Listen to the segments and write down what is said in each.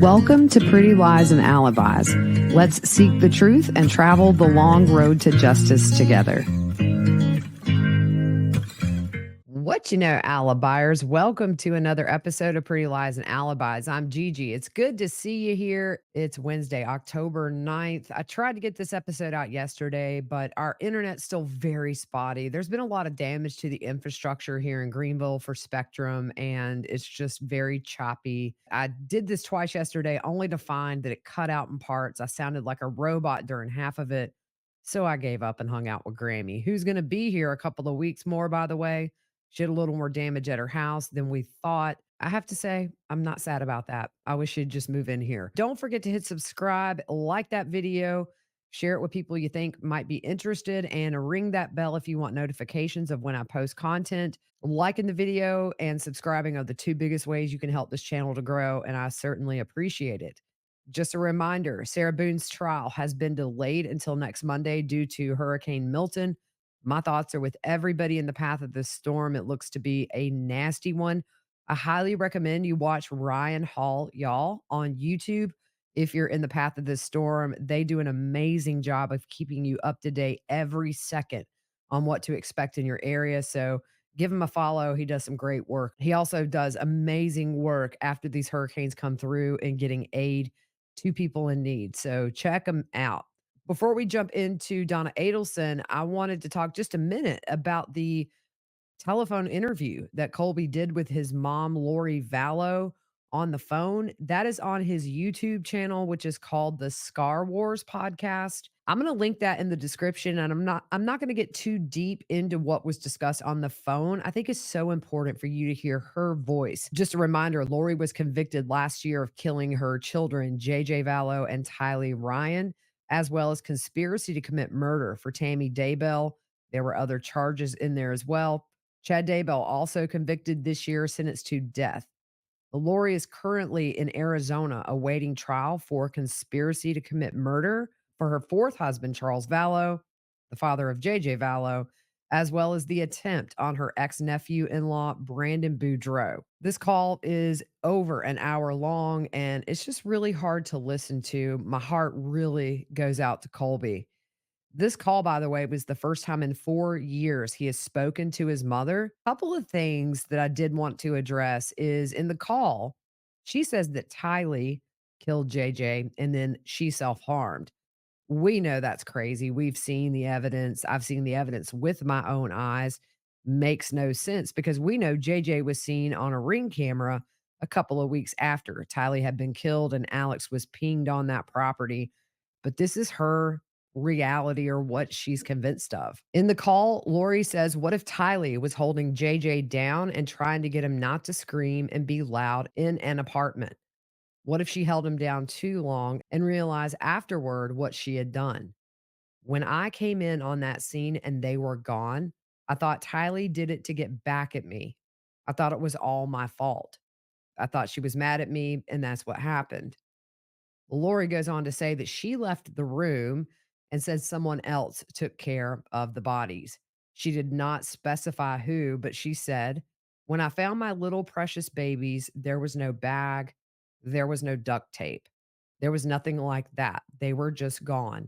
Welcome to Pretty Lies and Alibis. Let's seek the truth and travel the long road to justice together. What you know, Alibis? Welcome to another episode of Pretty Lies and Alibis. I'm Gigi. It's good to see you here. It's Wednesday, October 9th. I tried to get this episode out yesterday, but our internet's still very spotty. There's been a lot of damage to the infrastructure here in Greenville for Spectrum, and it's just very choppy. I did this twice yesterday only to find that it cut out in parts. I sounded like a robot during half of it. So I gave up and hung out with Grammy, who's going to be here a couple of weeks more, by the way. She had a little more damage at her house than we thought. I have to say, I'm not sad about that. I wish she'd just move in here. Don't forget to hit subscribe, like that video, share it with people you think might be interested, and ring that bell if you want notifications of when I post content. Liking the video and subscribing are the two biggest ways you can help this channel to grow, and I certainly appreciate it. Just a reminder, Sarah Boone's trial has been delayed until next Monday due to Hurricane Milton. My thoughts are with everybody in the path of this storm. It looks to be a nasty one. I highly recommend you watch Ryan Hall, y'all, on YouTube. If you're in the path of this storm, they do an amazing job of keeping you up to date every second on what to expect in your area. So give him a follow. He does some great work. He also does amazing work after these hurricanes come through and getting aid to people in need. So check him out. Before we jump into Donna Adelson, I wanted to talk just a minute about the telephone interview that Colby did with his mom, Lori Vallow, on the phone. That is on his YouTube channel, which is called the Scar Wars podcast. I'm going to link that in the description, and I'm not going to get too deep into what was discussed on the phone. I think it's so important for you to hear her voice. Just a reminder, Lori was convicted last year of killing her children, JJ Vallow and Tylee Ryan, as well as conspiracy to commit murder for Tammy Daybell. There were other charges in there as well. Chad Daybell also convicted this year, sentenced to death. Lori is currently in Arizona awaiting trial for conspiracy to commit murder for her fourth husband, Charles Vallow, the father of JJ Vallow, as well as the attempt on her ex-nephew-in-law, Brandon Boudreaux. This call is over an hour long, and it's just really hard to listen to. My heart really goes out to Colby. This call, by the way, was the first time in 4 years he has spoken to his mother. A couple of things that I did want to address is in the call, she says that Tylee killed JJ and then she self-harmed. We know that's crazy. We've seen the evidence. I've seen the evidence with my own eyes. Makes no sense because we know JJ was seen on a Ring camera a couple of weeks after Tylee had been killed and Alex was pinged on that property. But this is her reality or what she's convinced of. In the call, Lori says, what if Tylee was holding JJ down and trying to get him not to scream and be loud in an apartment? What if she held him down too long and realized afterward what she had done? When I came in on that scene and they were gone, I thought Tylee did it to get back at me. I thought it was all my fault. I thought she was mad at me, and that's what happened. Lori goes on to say that she left the room and said someone else took care of the bodies. She did not specify who, but she said, when I found my little precious babies, there was no bag, there was no duct tape. There was nothing like that. They were just gone.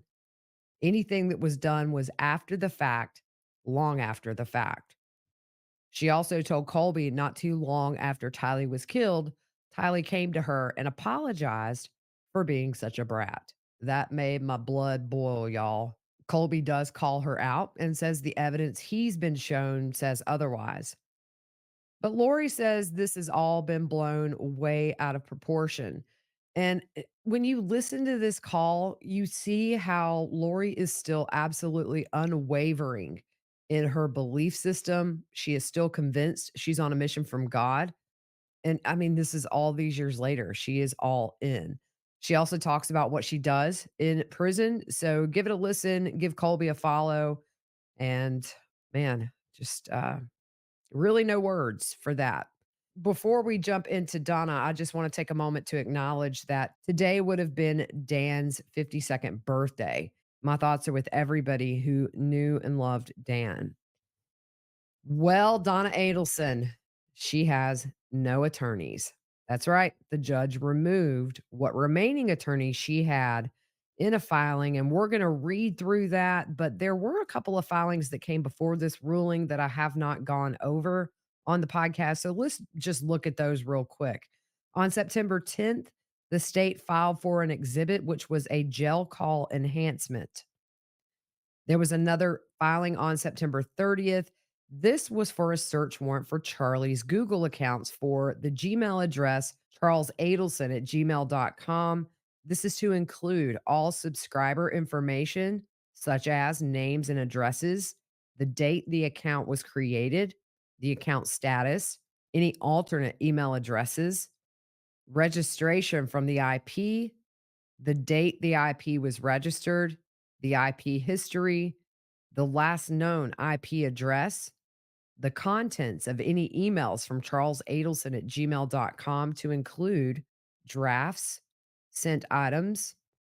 Anything that was done was after the fact, long after the fact. She also told Colby not too long after Tylee was killed, Tylee came to her and apologized for being such a brat. That made my blood boil, y'all. Colby does call her out and says the evidence he's been shown says otherwise. But Lori says this has all been blown way out of proportion. And when you listen to this call, you see how Lori is still absolutely unwavering in her belief system. She is still convinced she's on a mission from God. And I mean, this is all these years later. She is all in. She also talks about what she does in prison. So give it a listen, give Colby a follow. And man, just really no words for that. Before we jump into Donna, I just want to take a moment to acknowledge that today would have been Dan's 52nd birthday. My thoughts are with everybody who knew and loved Dan. Well, Donna Adelson, she has no attorneys. That's right. The judge removed what remaining attorney she had in a filing, and we're going to read through that. But there were a couple of filings that came before this ruling that I have not gone over on the podcast. So let's just look at those real quick. On September 10th, the state filed for an exhibit, which was a jail call enhancement. There was another filing on September 30th. This was for a search warrant for Charlie's Google accounts for the Gmail address Charles Adelson at gmail.com. This is to include all subscriber information, such as names and addresses, the date the account was created, the account status, any alternate email addresses, registration from the IP, the date the IP was registered, the IP history, the last known IP address, the contents of any emails from Charles Adelson at gmail.com to include drafts, sent items,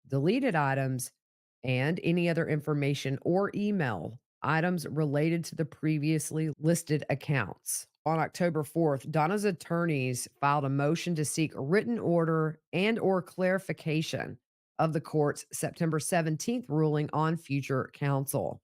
deleted items, and any other information or email items related to the previously listed accounts. On October 4th, Donna's attorneys filed a motion to seek a written order and or clarification of the court's September 17th ruling on future counsel.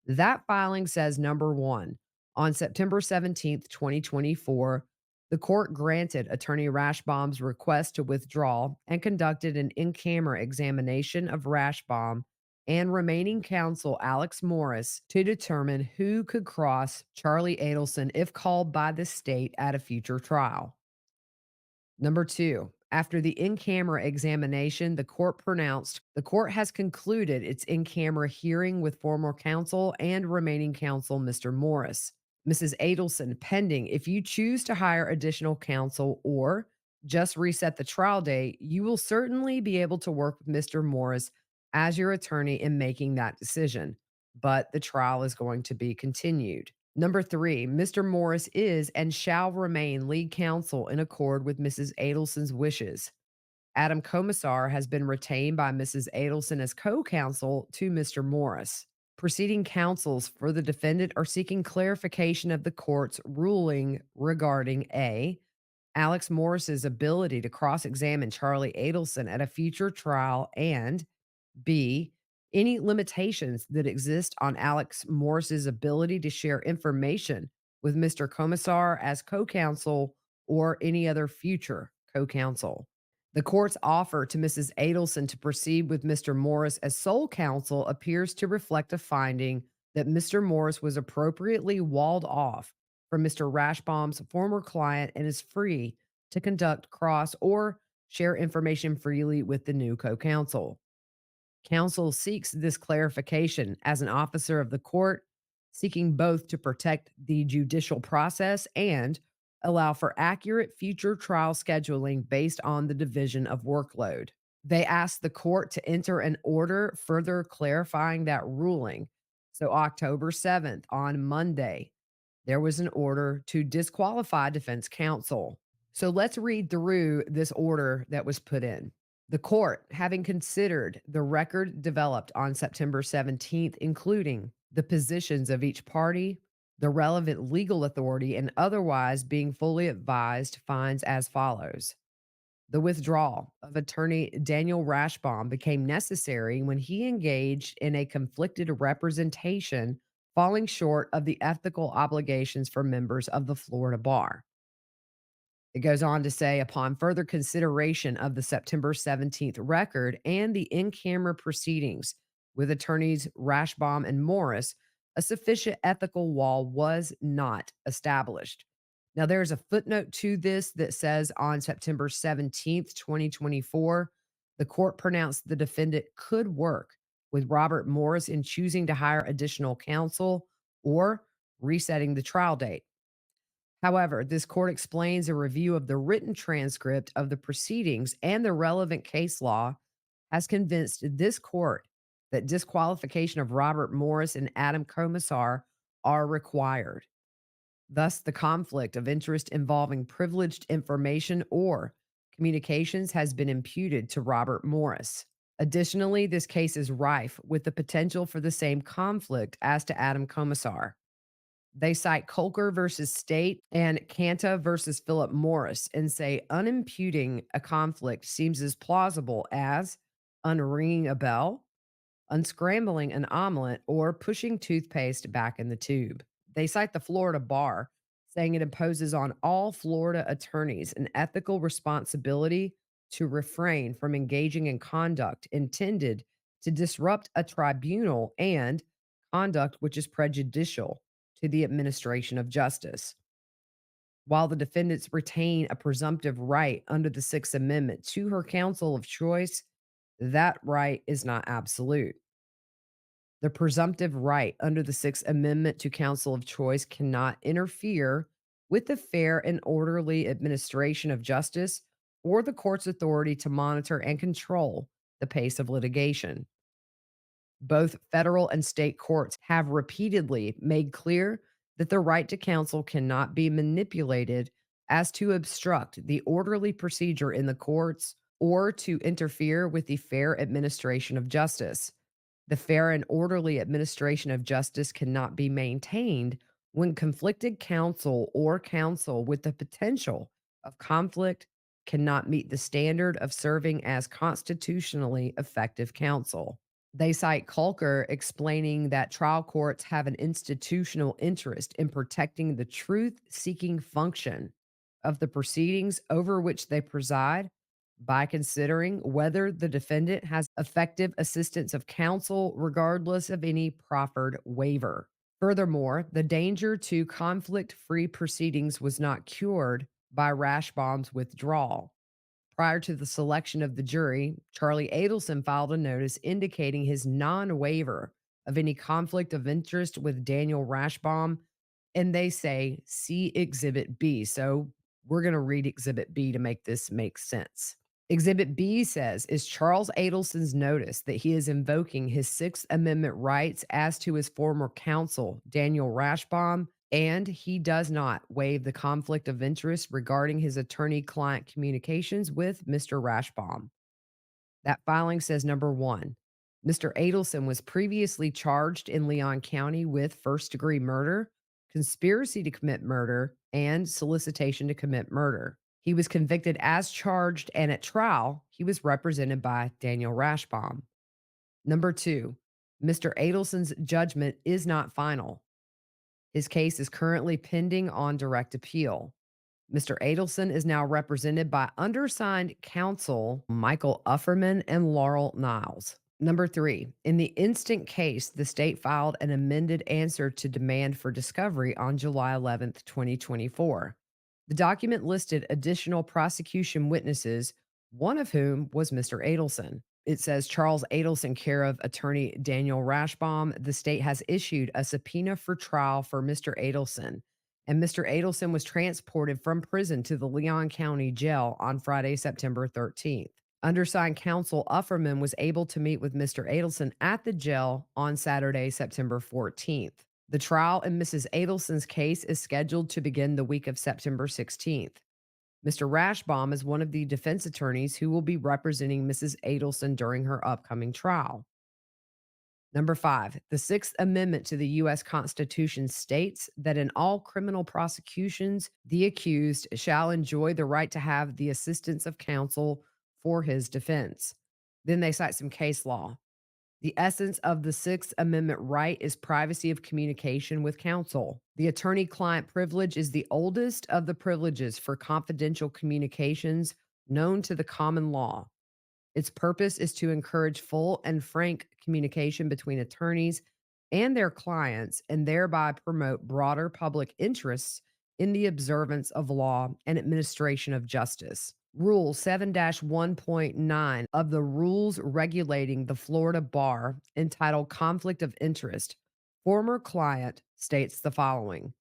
That filing says number 1, on September 17th, 2024, the court granted Attorney Rashbaum's request to withdraw and conducted an in camera examination of Rashbaum and remaining counsel Alex Morris to determine who could cross Charlie Adelson if called by the state at a future trial. Number 2, after the in camera examination, the court pronounced the court has concluded its in camera hearing with former counsel and remaining counsel, Mr. Morris. Mrs. Adelson, pending. If you choose to hire additional counsel or just reset the trial date, you will certainly be able to work with Mr. Morris as your attorney in making that decision. But the trial is going to be continued. Number 3, Mr. Morris is and shall remain lead counsel in accord with Mrs. Adelson's wishes. Adam Commissar has been retained by Mrs. Adelson as co counsel to Mr. Morris. Preceding counsels for the defendant are seeking clarification of the court's ruling regarding A, Alex Morris's ability to cross examine Charlie Adelson at a future trial, and B, any limitations that exist on Alex Morris's ability to share information with Mr. Commissar as co counsel or any other future co counsel. The court's offer to Mrs. Adelson to proceed with Mr. Morris as sole counsel appears to reflect a finding that Mr. Morris was appropriately walled off from Mr. Rashbaum's former client and is free to conduct cross or share information freely with the new co counsel. Counsel seeks this clarification as an officer of the court, seeking both to protect the judicial process and allow for accurate future trial scheduling based on the division of workload. They asked the court to enter an order further clarifying that ruling. So, October 7th, on Monday, there was an order to disqualify defense counsel. So, let's read through this order that was put in. The court, having considered the record developed on September 17th, including the positions of each party, the relevant legal authority, and otherwise being fully advised, finds as follows. The withdrawal of attorney Daniel Rashbaum became necessary when he engaged in a conflicted representation, falling short of the ethical obligations for members of the Florida bar. It goes on to say, upon further consideration of the September 17th record and the in camera proceedings with attorneys Rashbaum and Morris, a sufficient ethical wall was not established. Now, there's a footnote to this that says on September 17th, 2024, the court pronounced the defendant could work with Robert Morris in choosing to hire additional counsel or resetting the trial date. However, this court explains a review of the written transcript of the proceedings and the relevant case law has convinced this court that disqualification of Robert Morris and Adam Commissar are required. Thus, the conflict of interest involving privileged information or communications has been imputed to Robert Morris. Additionally, this case is rife with the potential for the same conflict as to Adam Commissar. They cite Colker versus State and Canta versus Philip Morris and say unimputing a conflict seems as plausible as unringing a bell, unscrambling an omelet, or pushing toothpaste back in the tube. They cite the Florida bar, saying it imposes on all Florida attorneys an ethical responsibility to refrain from engaging in conduct intended to disrupt a tribunal and conduct which is prejudicial to the administration of justice. While the defendants retain a presumptive right under the Sixth Amendment to her counsel of choice, that right is not absolute. The presumptive right under the Sixth Amendment to counsel of choice cannot interfere with the fair and orderly administration of justice or the court's authority to monitor and control the pace of litigation. Both federal and state courts have repeatedly made clear that the right to counsel cannot be manipulated as to obstruct the orderly procedure in the courts or to interfere with the fair administration of justice. The fair and orderly administration of justice cannot be maintained when conflicted counsel or counsel with the potential of conflict cannot meet the standard of serving as constitutionally effective counsel. They cite Colker explaining that trial courts have an institutional interest in protecting the truth seeking function of the proceedings over which they preside by considering whether the defendant has effective assistance of counsel, regardless of any proffered waiver. Furthermore, the danger to conflict free proceedings was not cured by Rashbaum's withdrawal. Prior to the selection of the jury, Charlie Adelson filed a notice indicating his non waiver of any conflict of interest with Daniel Rashbaum. And they say, see Exhibit B. So we're going to read Exhibit B to make this make sense. Exhibit B says, is Charles Adelson's notice that he is invoking his Sixth Amendment rights as to his former counsel, Daniel Rashbaum, and he does not waive the conflict of interest regarding his attorney client communications with Mr. Rashbaum. That filing says number one, Mr. Adelson was previously charged in Leon County with first degree murder, conspiracy to commit murder, and solicitation to commit murder. He was convicted as charged, and at trial, he was represented by Daniel Rashbaum. Number two, Mr. Adelson's judgment is not final. His case is currently pending on direct appeal. Mr. Adelson is now represented by undersigned counsel Michael Ufferman and Laurel Niles. Number three, in the instant case, the state filed an amended answer to demand for discovery on July 11th, 2024. The document listed additional prosecution witnesses, one of whom was Mr. Adelson. It says Charles Adelson, care of attorney Daniel Rashbaum. The state has issued a subpoena for trial for Mr. Adelson, and Mr. Adelson was transported from prison to the Leon County Jail on Friday, September 13th. Undersigned counsel Ufferman was able to meet with Mr. Adelson at the jail on Saturday, September 14th. The trial in Mrs. Adelson's case is scheduled to begin the week of September 16th. Mr. Rashbaum is one of the defense attorneys who will be representing Mrs. Adelson during her upcoming trial. Number five, the Sixth Amendment to the U.S. Constitution states that in all criminal prosecutions, the accused shall enjoy the right to have the assistance of counsel for his defense. Then they cite some case law. The essence of the Sixth Amendment right is privacy of communication with counsel. The attorney client privilege is the oldest of the privileges for confidential communications known to the common law. Its purpose is to encourage full and frank communication between attorneys and their clients and thereby promote broader public interests in the observance of law and administration of justice. Rule 7 1.9 of the rules regulating the Florida bar, entitled Conflict of Interest, former client states the following: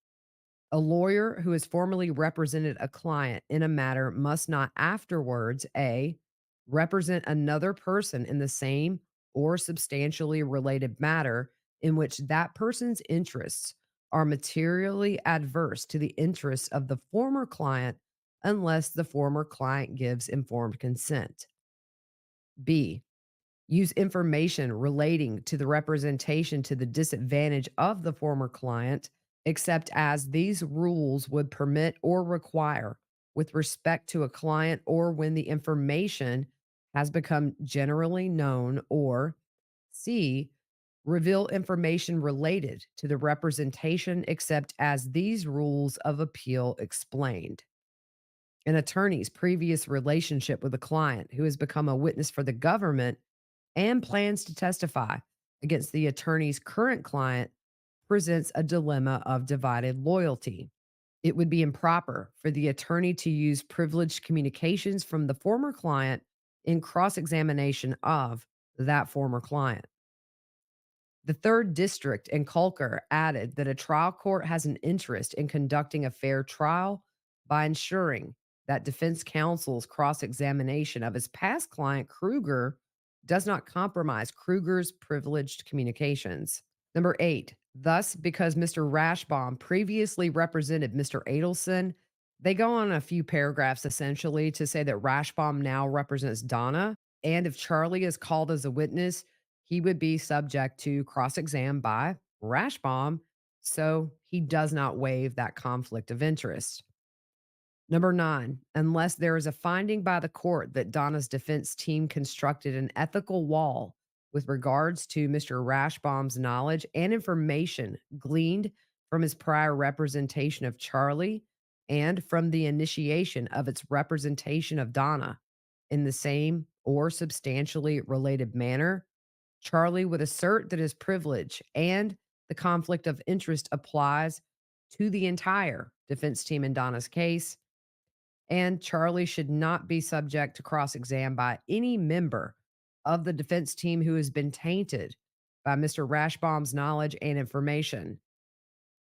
a lawyer who has formerly represented a client in a matter must not afterwards A, represent another person in the same or substantially related matter in which that person's interests are materially adverse to the interests of the former client unless the former client gives informed consent. B, use information relating to the representation to the disadvantage of the former client except as these rules would permit or require with respect to a client or when the information has become generally known, or C, reveal information related to the representation except as these rules of appeal explained. An attorney's previous relationship with a client who has become a witness for the government and plans to testify against the attorney's current client presents a dilemma of divided loyalty. It would be improper for the attorney to use privileged communications from the former client in cross examination of that former client. The third district in Culker added that a trial court has an interest in conducting a fair trial by ensuring that defense counsel's cross examination of his past client, Kruger, does not compromise Kruger's privileged communications. Number eight, thus, because Mr. Rashbaum previously represented Mr. Adelson, they go on a few paragraphs essentially to say that Rashbaum now represents Donna. And if Charlie is called as a witness, he would be subject to cross exam by Rashbaum. So he does not waive that conflict of interest. Number nine, unless there is a finding by the court that Donna's defense team constructed an ethical wall with regards to Mr. Rashbaum's knowledge and information gleaned from his prior representation of Charlie and from the initiation of its representation of Donna in the same or substantially related manner, Charlie would assert that his privilege and the conflict of interest applies to the entire defense team in Donna's case, and Charlie should not be subject to cross exam by any member of the defense team who has been tainted by Mr. Rashbaum's knowledge and information.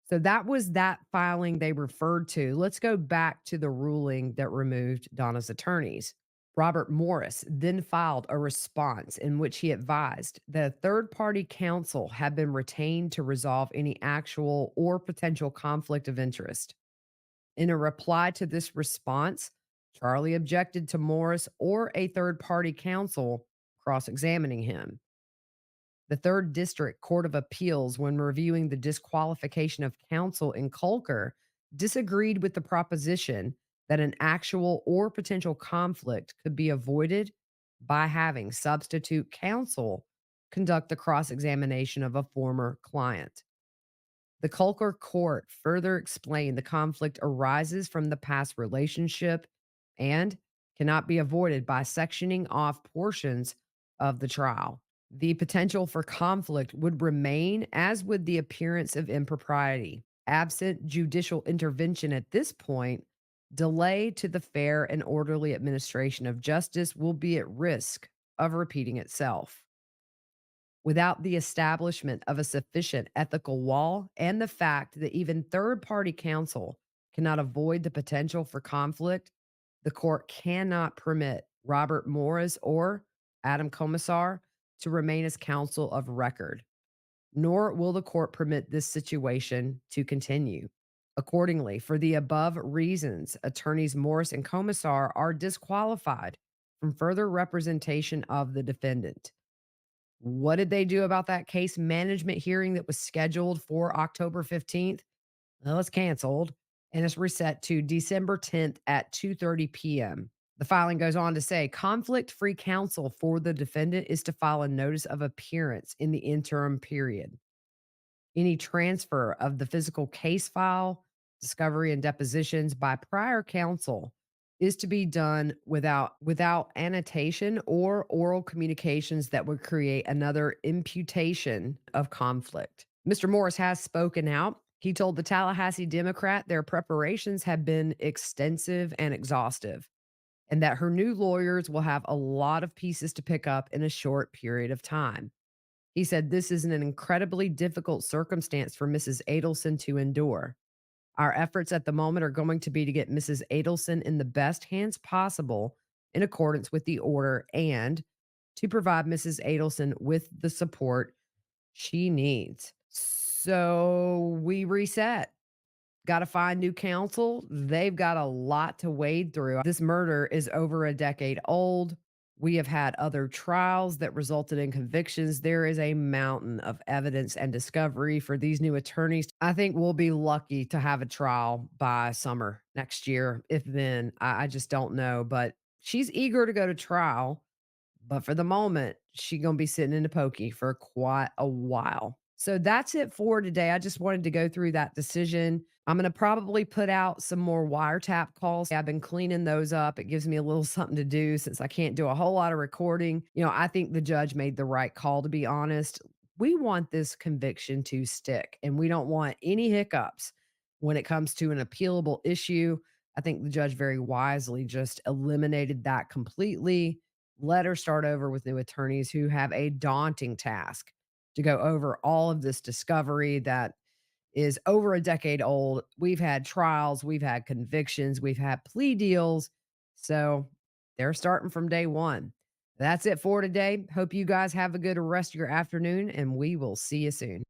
So that was that filing they referred to. Let's go back to the ruling that removed Donna's attorneys. Robert Morris then filed a response in which he advised that a third party counsel had been retained to resolve any actual or potential conflict of interest. In a reply to this response, Charlie objected to Morris or a third party counsel cross examining him. The Third District Court of Appeals, when reviewing the disqualification of counsel in Colker, disagreed with the proposition that an actual or potential conflict could be avoided by having substitute counsel conduct the cross examination of a former client. The Colker court further explained the conflict arises from the past relationship and cannot be avoided by sectioning off portions of the trial. The potential for conflict would remain, as would the appearance of impropriety. Absent judicial intervention at this point, delay to the fair and orderly administration of justice will be at risk of repeating itself. Without the establishment of a sufficient ethical wall and the fact that even third party counsel cannot avoid the potential for conflict, the court cannot permit Robert Morris or Adam Commissar to remain as counsel of record, nor will the court permit this situation to continue. Accordingly, for the above reasons, attorneys Morris and Commissar are disqualified from further representation of the defendant. What did they do about that case management hearing that was scheduled for October 15th? Well, it's canceled and it's reset to December 10th at 2:30 p.m. The filing goes on to say conflict-free counsel for the defendant is to file a notice of appearance in the interim period. Any transfer of the physical case file, discovery, and depositions by prior counsel is to be done without annotation or oral communications that would create another imputation of conflict. Mr. Morris has spoken out. He told the Tallahassee Democrat their preparations have been extensive and exhaustive, and that her new lawyers will have a lot of pieces to pick up in a short period of time. He said this is an incredibly difficult circumstance for Mrs. Adelson to endure. Our efforts at the moment are going to be to get Mrs. Adelson in the best hands possible in accordance with the order and to provide Mrs. Adelson with the support she needs. So we reset. Got to find new counsel. They've got a lot to wade through. This murder is over a decade old. We have had other trials that resulted in convictions. There is a mountain of evidence and discovery for these new attorneys. I think we'll be lucky to have a trial by summer next year. If then, I just don't know. But she's eager to go to trial. But for the moment, she gonna be sitting in the pokey for quite a while. So that's it for today. I just wanted to go through that decision. I'm gonna probably put out some more wiretap calls. I've been cleaning those up. It gives me a little something to do since I can't do a whole lot of recording. I think the judge made the right call, to be honest. We want this conviction to stick, and we don't want any hiccups when it comes to an appealable issue. I think the judge very wisely just eliminated that completely. Let her start over with new attorneys who have a daunting task to go over all of this discovery that is over a decade old. We've had trials, we've had convictions, we've had plea deals. So they're starting from day one. That's it for today. Hope you guys have a good rest of your afternoon, and we will see you soon.